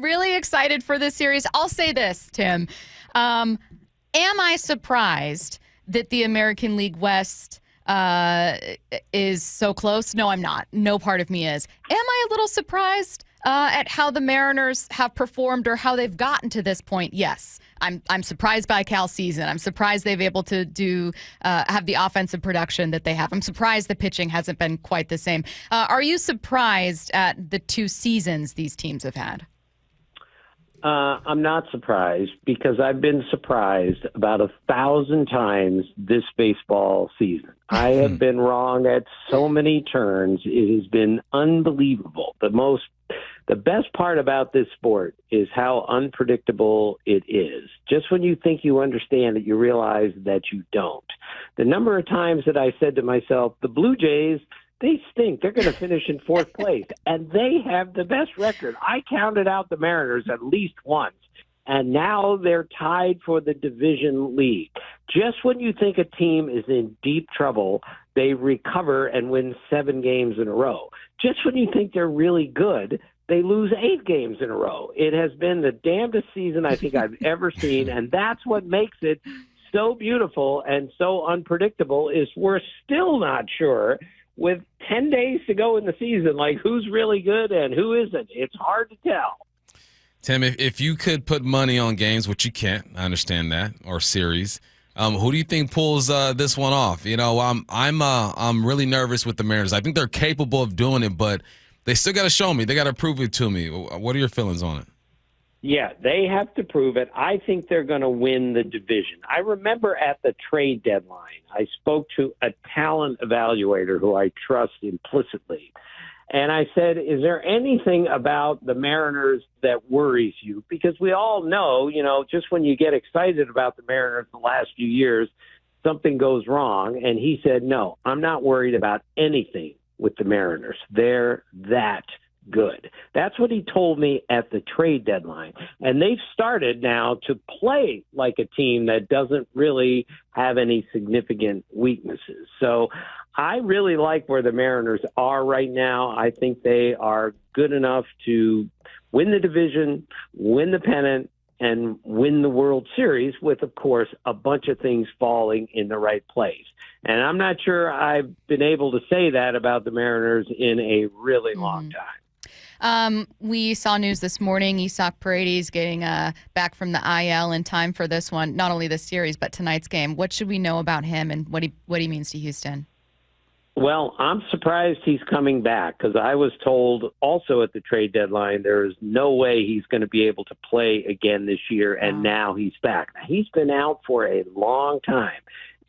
Really excited for this series. I'll say this, Tim. Am I surprised that the American League West is so close? No, I'm not. No part of me is. Am I a little surprised at how the Mariners have performed or how they've gotten to this point? Yes. I'm surprised by Cal's season. I'm surprised they've able to have the offensive production that they have. I'm surprised the pitching hasn't been quite the same. Are you surprised at the 2 seasons these teams have had? I'm not surprised because I've been surprised about 1,000 times this baseball season. I have been wrong at so many turns. It has been unbelievable. The best part about this sport is how unpredictable it is. Just when you think you understand it, you realize that you don't. The number of times that I said to myself, the Blue Jays, they stink. They're going to finish in 4th place, and they have the best record. I counted out the Mariners at least once, and now they're tied for the division lead. Just when you think a team is in deep trouble, they recover and win 7 games in a row. Just when you think they're really good, they lose 8 games in a row. It has been the damnedest season I think I've ever seen, and that's what makes it so beautiful and so unpredictable is we're still not sure with 10 days to go in the season, like who's really good and who isn't. It's hard to tell. Tim, if you could put money on games, which you can't, I understand that, or series, who do you think pulls this one off? You know, I'm really nervous with the Mariners. I think they're capable of doing it, but they still got to show me. They got to prove it to me. What are your feelings on it? Yeah, they have to prove it. I think they're going to win the division. I remember at the trade deadline, I spoke to a talent evaluator who I trust implicitly. And I said, is there anything about the Mariners that worries you? Because we all know, you know, just when you get excited about the Mariners the last few years, something goes wrong. And he said, no, I'm not worried about anything with the Mariners. They're that good. That's what he told me at the trade deadline. And they've started now to play like a team that doesn't really have any significant weaknesses. So I really like where the Mariners are right now. I think they are good enough to win the division, win the pennant, and win the World Series with, of course, a bunch of things falling in the right place. And I'm not sure I've been able to say that about the Mariners in a really long time. We saw news this morning, Paredes getting back from the IL in time for this one, not only this series, but tonight's game. What should we know about him and what he means to Houston? Well, I'm surprised he's coming back because I was told also at the trade deadline there is no way he's going to be able to play again this year, and now he's back. Now, he's been out for a long time,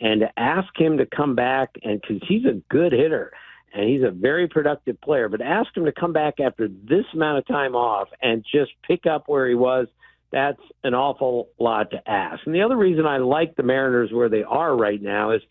and to ask him to come back, and because he's a good hitter, and he's a very productive player, but ask him to come back after this amount of time off and just pick up where he was, that's an awful lot to ask. And the other reason I like the Mariners where they are right now is,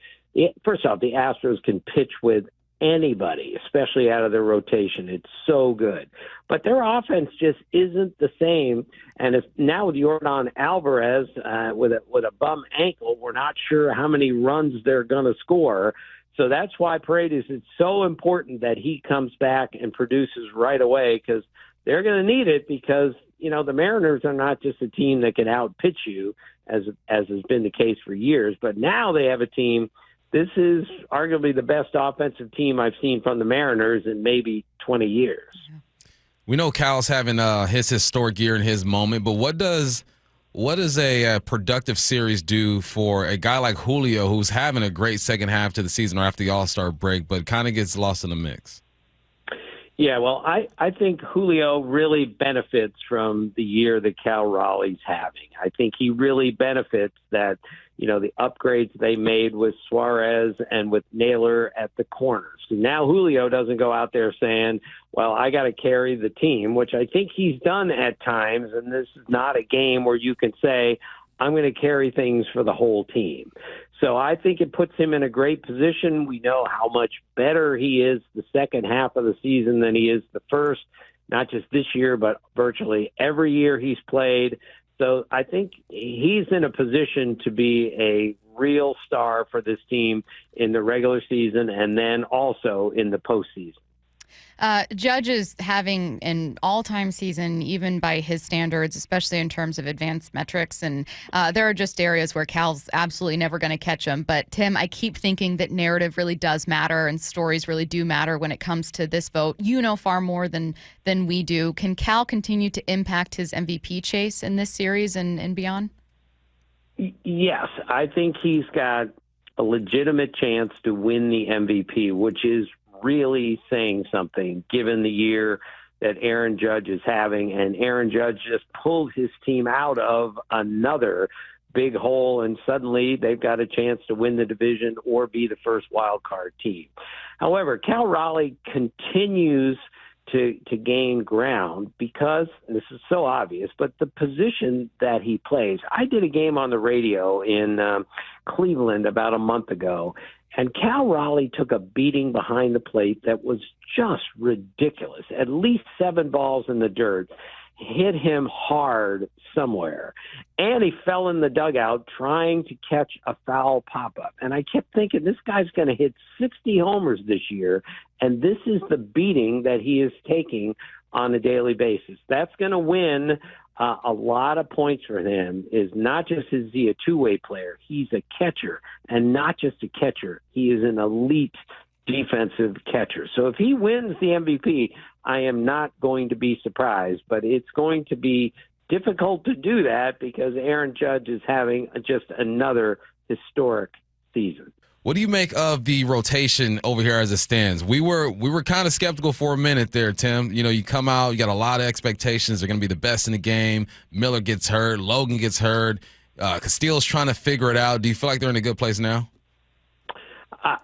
first off, the Astros can pitch with anybody, especially out of their rotation. It's so good. But their offense just isn't the same. And if now with Yordan Alvarez with a bum ankle, we're not sure how many runs they're going to score. So that's why Paredes, it's so important that he comes back and produces right away because they're going to need it because, you know, the Mariners are not just a team that can outpitch you as has been the case for years, but now they have a team. This is arguably the best offensive team I've seen from the Mariners in maybe 20 years. We know Cal's having his historic year in his moment, but what does a productive series do for a guy like Julio who's having a great second half to the season or after the All-Star break, but kind of gets lost in the mix? Yeah, well, I think Julio really benefits from the year that Cal Raleigh's having. I think he really benefits that, you know, the upgrades they made with Suarez and with Naylor at the corners. So now Julio doesn't go out there saying, well, I got to carry the team, which I think he's done at times, and this is not a game where you can say, I'm going to carry things for the whole team. So I think it puts him in a great position. We know how much better he is the second half of the season than he is the first, not just this year, but virtually every year he's played. So I think he's in a position to be a real star for this team in the regular season and then also in the postseason. Judge is having an all-time season, even by his standards, especially in terms of advanced metrics. And there are just areas where Cal's absolutely never going to catch him. But, Tim, I keep thinking that narrative really does matter and stories really do matter when it comes to this vote. You know far more than we do. Can Cal continue to impact his MVP chase in this series and beyond? Yes, I think he's got a legitimate chance to win the MVP, which is really saying something given the year that Aaron Judge is having. And Aaron Judge just pulled his team out of another big hole, and suddenly they've got a chance to win the division or be the first wild card team. However, Cal Raleigh continues to gain ground because, and this is so obvious, but the position that he plays. I did a game on the radio in Cleveland about a month ago, and Cal Raleigh took a beating behind the plate that was just ridiculous. At least 7 balls in the dirt hit him hard somewhere. And he fell in the dugout trying to catch a foul pop-up. And I kept thinking, this guy's going to hit 60 homers this year, and this is the beating that he is taking on a daily basis. That's going to win a lot of points for him. Is not just is he a two-way player, he's a catcher, and not just a catcher. He is an elite defensive catcher. So if he wins the MVP, I am not going to be surprised, but it's going to be difficult to do that because Aaron Judge is having just another historic season. What do you make of the rotation over here as it stands? We were kind of skeptical for a minute there, Tim. You know, you come out, you got a lot of expectations. They're going to be the best in the game. Miller gets hurt. Logan gets hurt. Castillo's trying to figure it out. Do you feel like they're in a good place now?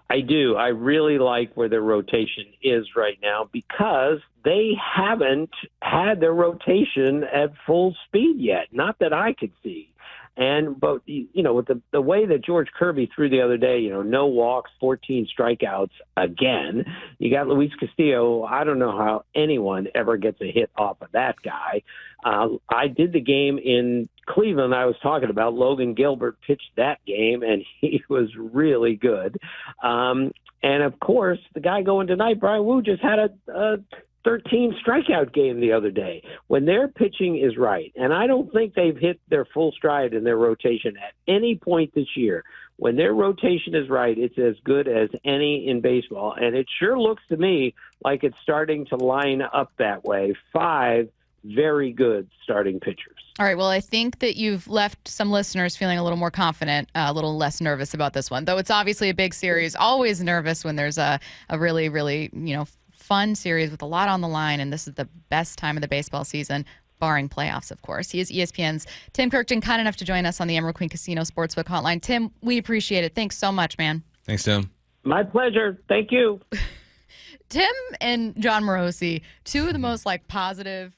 I do. I really like where their rotation is right now because they haven't had their rotation at full speed yet. Not that I could see. But with the way that George Kirby threw the other day, no walks, 14 strikeouts again. You got Luis Castillo. I don't know how anyone ever gets a hit off of that guy. I did the game in Cleveland I was talking about. Logan Gilbert pitched that game, and he was really good. And, of course, the guy going tonight, Brian Wu, just had a 13 strikeout game the other day. When their pitching is right, and I don't think they've hit their full stride in their rotation at any point this year. When their rotation is right, it's as good as any in baseball. And it sure looks to me like it's starting to line up that way. 5 very good starting pitchers. All right, well, I think that you've left some listeners feeling a little more confident, a little less nervous about this one. Though it's obviously a big series, always nervous when there's a really, really, fun series with a lot on the line, and this is the best time of the baseball season, barring playoffs, of course. He is ESPN's Tim Kurkjian, kind enough to join us on the Emerald Queen Casino Sportsbook Hotline. Tim, we appreciate it. Thanks so much, man. Thanks, Tim. My pleasure. Thank you. Tim and John Morosi, two of the most positive